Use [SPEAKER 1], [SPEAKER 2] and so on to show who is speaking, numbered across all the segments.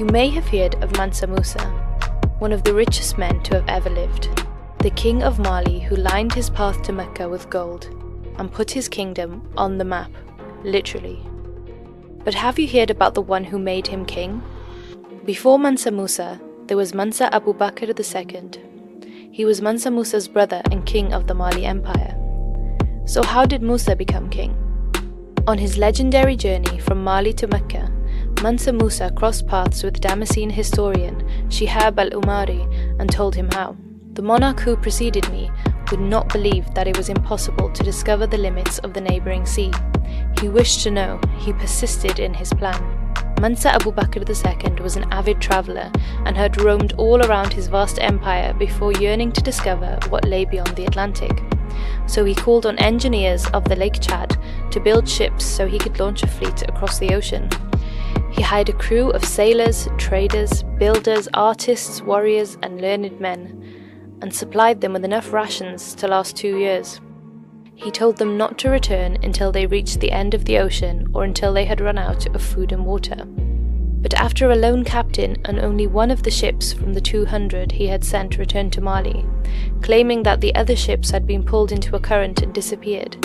[SPEAKER 1] You may have heard of Mansa Musa, one of the richest men to have ever lived, the king of Mali who lined his path to Mecca with gold and put his kingdom on the map, literally. But have you heard about the one who made him king? Before Mansa Musa, there was Mansa Abu Bakr II. He was Mansa Musa's brother and king of the Mali Empire. So how did Musa become king? On his legendary journey from Mali to Mecca, Mansa Musa crossed paths with Damascene historian Shihab al-Umari and told him how. The monarch who preceded me would not believe that it was impossible to discover the limits of the neighbouring sea. He wished to know, he persisted in his plan. Mansa Abu Bakr II was an avid traveller and had roamed all around his vast empire before yearning to discover what lay beyond the Atlantic. So he called on engineers of the Lake Chad to build ships so he could launch a fleet across the ocean. He hired a crew of sailors, traders, builders, artists, warriors and learned men, and supplied them with enough rations to last 2 years. He told them not to return until they reached the end of the ocean or until they had run out of food and water. But after a lone captain and only one of the ships from the 200 he had sent returned to Mali, claiming that the other ships had been pulled into a current and disappeared,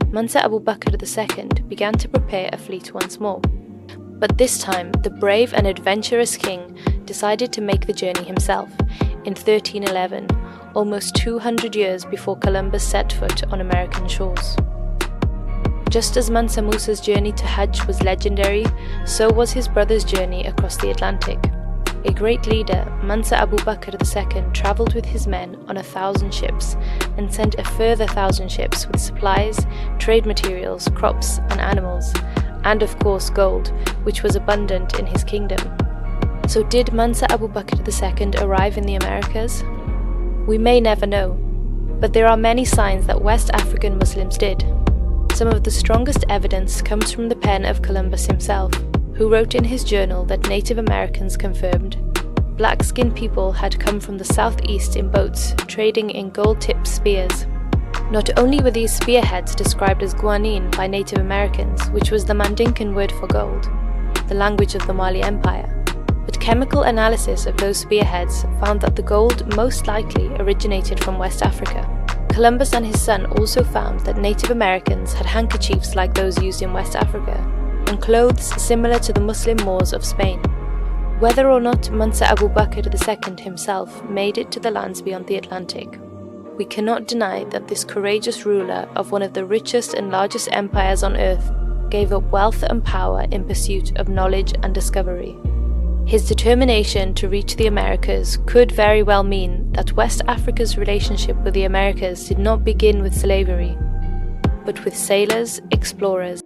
[SPEAKER 1] Mansa Abu Bakr II began to prepare a fleet once more. But this time, the brave and adventurous king decided to make the journey himself, in 1311, almost 200 years before Columbus set foot on American shores. Just as Mansa Musa's journey to Hajj was legendary, so was his brother's journey across the Atlantic. A great leader, Mansa Abu Bakr II travelled with his men on 1,000 ships and sent a further 1,000 ships with supplies, trade materials, crops and animals, and of course gold, which was abundant in his kingdom. So did Mansa Abu Bakr II arrive in the Americas? We may never know, but there are many signs that West African Muslims did. Some of the strongest evidence comes from the pen of Columbus himself, who wrote in his journal that Native Americans confirmed black-skinned people had come from the southeast in boats, trading in gold-tipped spears. Not only were these spearheads described as guanine by Native Americans, which was the Mandinkan word for gold, the language of the Mali Empire, but chemical analysis of those spearheads found that the gold most likely originated from West Africa. Columbus and his son also found that Native Americans had handkerchiefs like those used in West Africa, and clothes similar to the Muslim Moors of Spain. Whether or not Mansa Abu Bakr II himself made it to the lands beyond the Atlantic, we cannot deny that this courageous ruler of one of the richest and largest empires on earth gave up wealth and power in pursuit of knowledge and discovery. His determination to reach the Americas could very well mean that West Africa's relationship with the Americas did not begin with slavery, but with sailors, explorers,